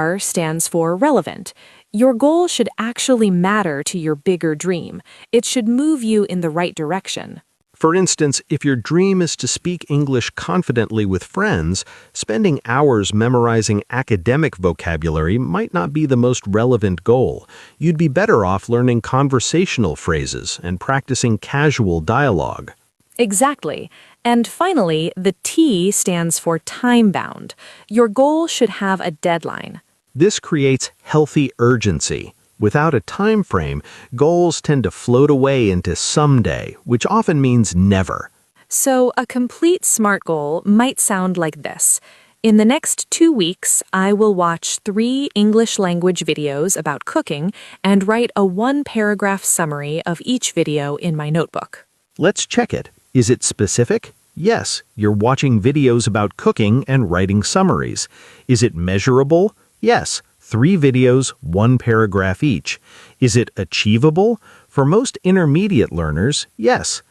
R stands for relevant. Your goal should actually matter to your bigger dream. It should move you in the right direction. For instance, if your dream is to speak English confidently with friends, spending hours memorizing academic vocabulary might not be the most relevant goal. You'd be better off learning conversational phrases and practicing casual dialogue. Exactly. And finally, the T stands for time-bound. Your goal should have a deadline. This creates healthy urgency. Without a time frame, goals tend to float away into someday, which often means never. So a complete SMART goal might sound like this. In the next 2 weeks, I will watch 3 English language videos about cooking and write a 1-paragraph summary of each video in my notebook. Let's check it. Is it specific? Yes, you're watching videos about cooking and writing summaries. Is it measurable? Yes, 3 videos, 1 paragraph each. Is it achievable? For most intermediate learners, yes.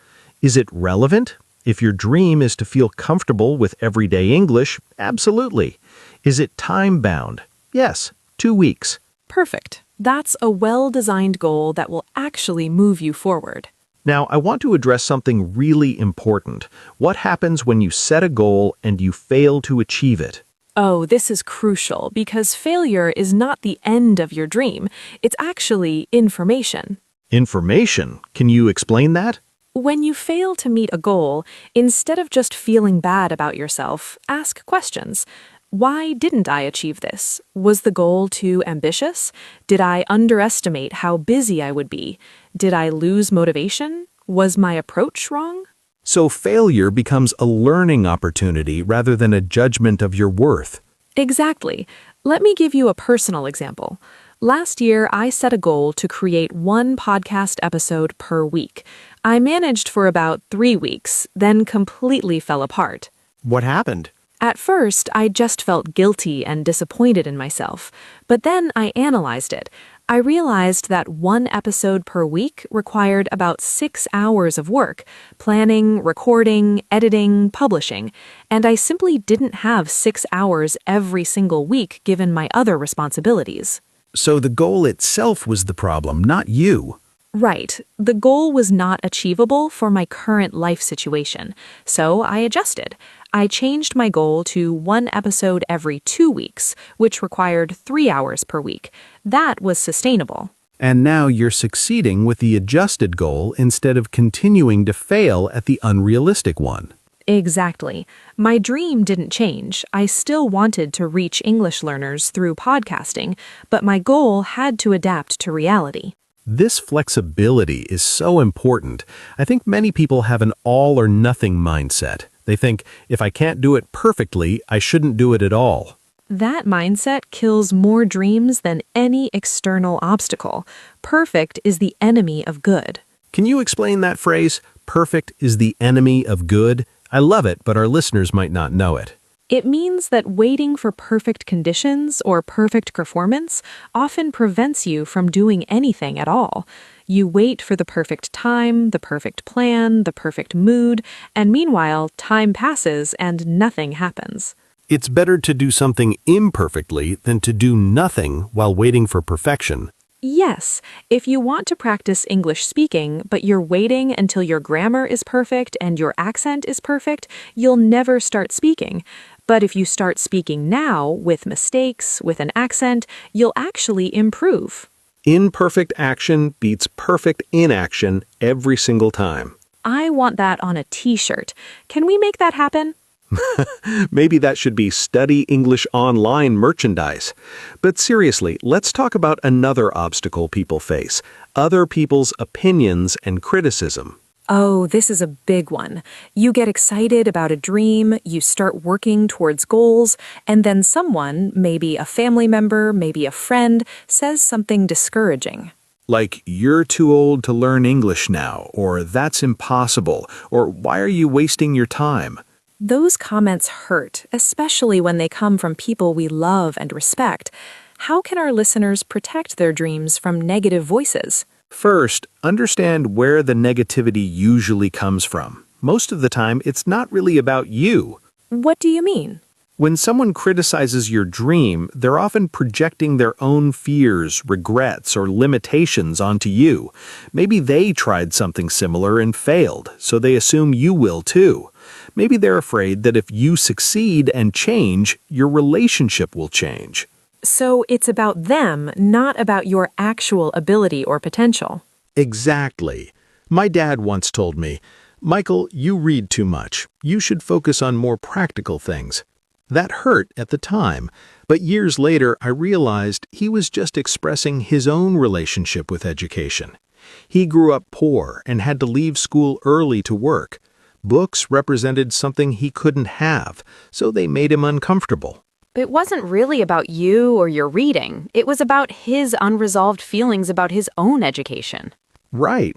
Is it relevant? If your dream is to feel comfortable with everyday English, absolutely. Is it time-bound? Yes, 2 weeks. Perfect. That's a well-designed goal that will actually move you forward. Now, I want to address something really important. What happens when you set a goal and you fail to achieve it? Oh, this is crucial because failure is not the end of your dream. It's actually information. Information? Can you explain that? When you fail to meet a goal, instead of just feeling bad about yourself, ask questions. Why didn't I achieve this? Was the goal too ambitious? Did I underestimate how busy I would be? Did I lose motivation? Was my approach wrong? So failure becomes a learning opportunity rather than a judgment of your worth. Exactly. Let me give you a personal example. Last year, I set a goal to create 1 podcast episode per week. I managed for about 3 weeks, then completely fell apart. What happened? At first, I just felt guilty and disappointed in myself, but then I analyzed it. I realized that 1 episode per week required about 6 hours of work, planning, recording, editing, publishing, and I simply didn't have 6 hours every single week given my other responsibilities. So the goal itself was the problem, not you. Right. The goal was not achievable for my current life situation, so I adjusted. I changed my goal to 1 episode every 2 weeks, which required 3 hours per week. That was sustainable. And now you're succeeding with the adjusted goal instead of continuing to fail at the unrealistic one. Exactly. My dream didn't change. I still wanted to reach English learners through podcasting, but my goal had to adapt to reality. This flexibility is so important. I think many people have an all-or-nothing mindset. They think, if I can't do it perfectly, I shouldn't do it at all. That mindset kills more dreams than any external obstacle. Perfect is the enemy of good. Can you explain that phrase, perfect is the enemy of good? I love it, but our listeners might not know it. It means that waiting for perfect conditions or perfect performance often prevents you from doing anything at all. You wait for the perfect time, the perfect plan, the perfect mood, and meanwhile, time passes and nothing happens. It's better to do something imperfectly than to do nothing while waiting for perfection. Yes, if you want to practice English speaking, but you're waiting until your grammar is perfect and your accent is perfect, you'll never start speaking. But if you start speaking now, with mistakes, with an accent, you'll actually improve. Imperfect action beats perfect inaction every single time. I want that on a t-shirt. Can we make that happen? Maybe that should be Study English Online merchandise. But seriously, let's talk about another obstacle people face, other people's opinions and criticism. Oh, this is a big one. You get excited about a dream, you start working towards goals, and then someone, maybe a family member, maybe a friend, says something discouraging. Like, you're too old to learn English now, or that's impossible, or why are you wasting your time? Those comments hurt, especially when they come from people we love and respect. How can our listeners protect their dreams from negative voices? First, understand where the negativity usually comes from. Most of the time, it's not really about you. What do you mean? When someone criticizes your dream, they're often projecting their own fears, regrets, or limitations onto you. Maybe they tried something similar and failed, so they assume you will too. Maybe they're afraid that if you succeed and change, your relationship will change. So it's about them, not about your actual ability or potential. Exactly. My dad once told me, "Michael, you read too much. You should focus on more practical things." That hurt at the time, but years later I realized he was just expressing his own relationship with education. He grew up poor and had to leave school early to work. Books represented something he couldn't have, so they made him uncomfortable. It wasn't really about you or your reading. It was about his unresolved feelings about his own education. Right.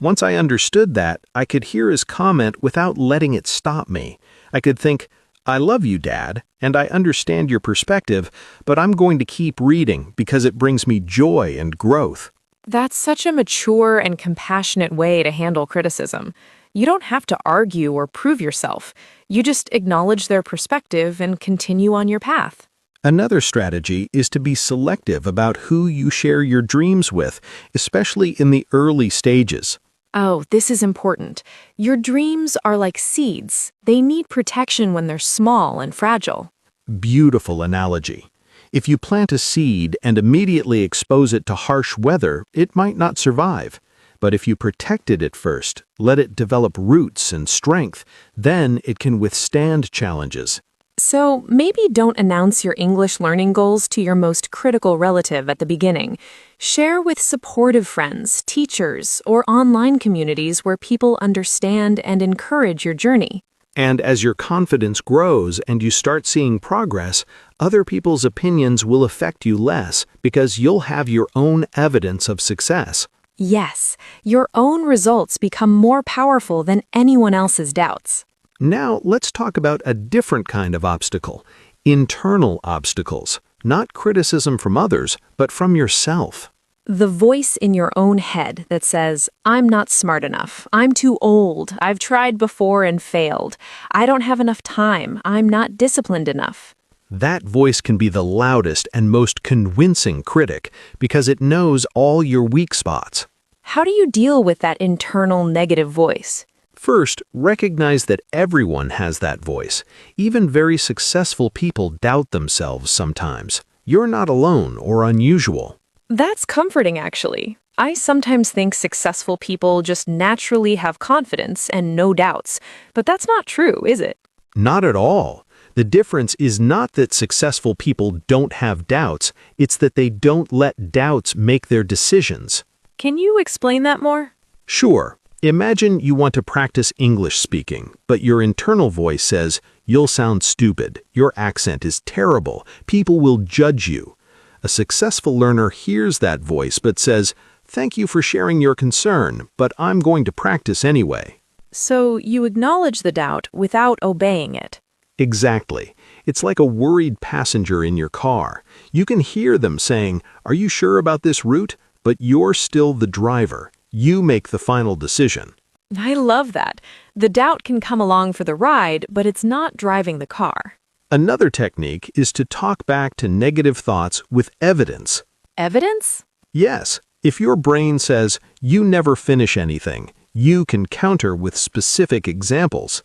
Once I understood that, I could hear his comment without letting it stop me. I could think, "I love you, Dad, and I understand your perspective, but I'm going to keep reading because it brings me joy and growth." That's such a mature and compassionate way to handle criticism. You don't have to argue or prove yourself. You just acknowledge their perspective and continue on your path. Another strategy is to be selective about who you share your dreams with, especially in the early stages. Oh, this is important. Your dreams are like seeds. They need protection when they're small and fragile. Beautiful analogy. If you plant a seed and immediately expose it to harsh weather, it might not survive. But if you protect it at first, let it develop roots and strength, then it can withstand challenges. So maybe don't announce your English learning goals to your most critical relative at the beginning. Share with supportive friends, teachers, or online communities where people understand and encourage your journey. And as your confidence grows and you start seeing progress, other people's opinions will affect you less because you'll have your own evidence of success. Yes, your own results become more powerful than anyone else's doubts. Now let's talk about a different kind of obstacle, internal obstacles, not criticism from others, but from yourself. The voice in your own head that says, "I'm not smart enough. I'm too old. I've tried before and failed. I don't have enough time. I'm not disciplined enough." That voice can be the loudest and most convincing critic because it knows all your weak spots. How do you deal with that internal negative voice? First, recognize that everyone has that voice. Even very successful people doubt themselves sometimes. You're not alone or unusual. That's comforting, actually. I sometimes think successful people just naturally have confidence and no doubts, but that's not true, is it? Not at all. The difference is not that successful people don't have doubts, it's that they don't let doubts make their decisions. Can you explain that more? Sure. Imagine you want to practice English speaking, but your internal voice says, "You'll sound stupid, your accent is terrible, people will judge you." A successful learner hears that voice but says, "Thank you for sharing your concern, but I'm going to practice anyway." So you acknowledge the doubt without obeying it. Exactly. It's like a worried passenger in your car. You can hear them saying, "Are you sure about this route?" But you're still the driver. You make the final decision. I love that. The doubt can come along for the ride, but it's not driving the car. Another technique is to talk back to negative thoughts with evidence. Evidence? Yes, if your brain says, "You never finish anything," you can counter with specific examples.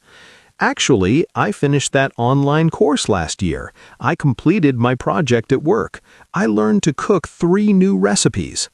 Actually, I finished that online course last year. I completed my project at work. I learned to cook 3 new recipes.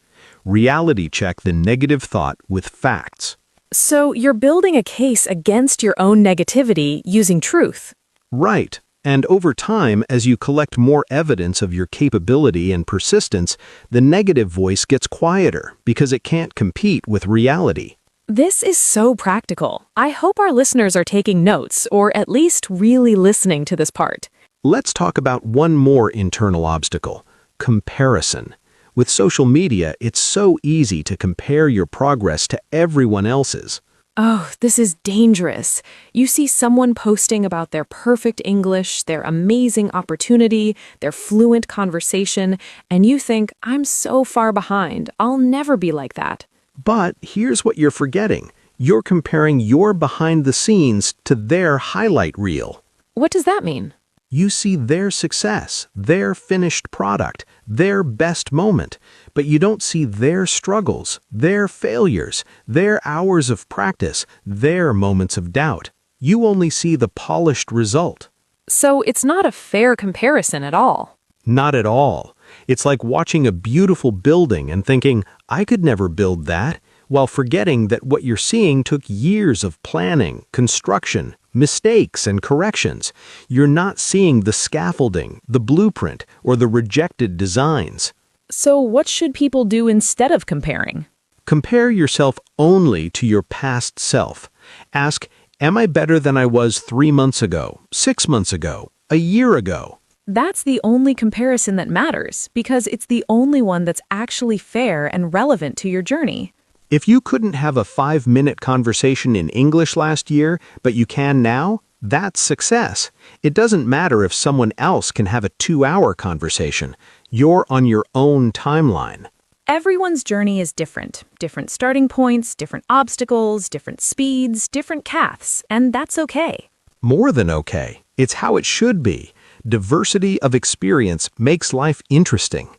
Reality check the negative thought with facts. So you're building a case against your own negativity using truth. Right. And over time, as you collect more evidence of your capability and persistence, the negative voice gets quieter because it can't compete with reality. This is so practical. I hope our listeners are taking notes, or at least really listening to this part. Let's talk about one more internal obstacle, comparison. With social media, it's so easy to compare your progress to everyone else's. Oh, this is dangerous. You see someone posting about their perfect English, their amazing opportunity, their fluent conversation, and you think, "I'm so far behind. I'll never be like that." But here's what you're forgetting. You're comparing your behind the scenes to their highlight reel. What does that mean? You see their success, their finished product, their best moment, but you don't see their struggles, their failures, their hours of practice, their moments of doubt. You only see the polished result. So it's not a fair comparison at all. Not at all. It's like watching a beautiful building and thinking, I could never build that, while forgetting that what you're seeing took years of planning, construction, mistakes, and corrections. You're not seeing the scaffolding, the blueprint, or the rejected designs. So what should people do instead of comparing? Compare yourself only to your past self. Ask, am I better than I was 3 months ago, 6 months ago, a year ago? That's the only comparison that matters, because it's the only one that's actually fair and relevant to your journey. If you couldn't have a 5-minute conversation in English last year, but you can now, that's success. It doesn't matter if someone else can have a 2-hour conversation. You're on your own timeline. Everyone's journey is different. Different starting points, different obstacles, different speeds, different paths, and that's okay. More than okay. It's how it should be. Diversity of experience makes life interesting.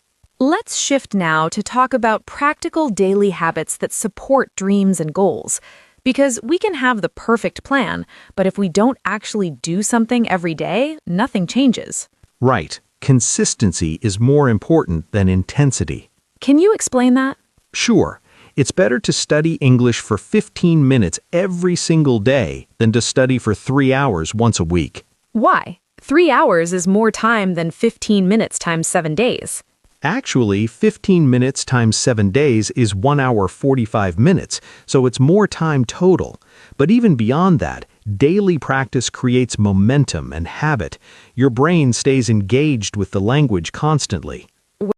Let's shift now to talk about practical daily habits that support dreams and goals. Because we can have the perfect plan, but if we don't actually do something every day, nothing changes. Right. Consistency is more important than intensity. Can you explain that? Sure. It's better to study English for 15 minutes every single day than to study for 3 hours once a week. Why? 3 hours is more time than 15 minutes times 7 days. Actually, 15 minutes times 7 days is 1 hour 45 minutes, so it's more time total. But even beyond that, daily practice creates momentum and habit. Your brain stays engaged with the language constantly.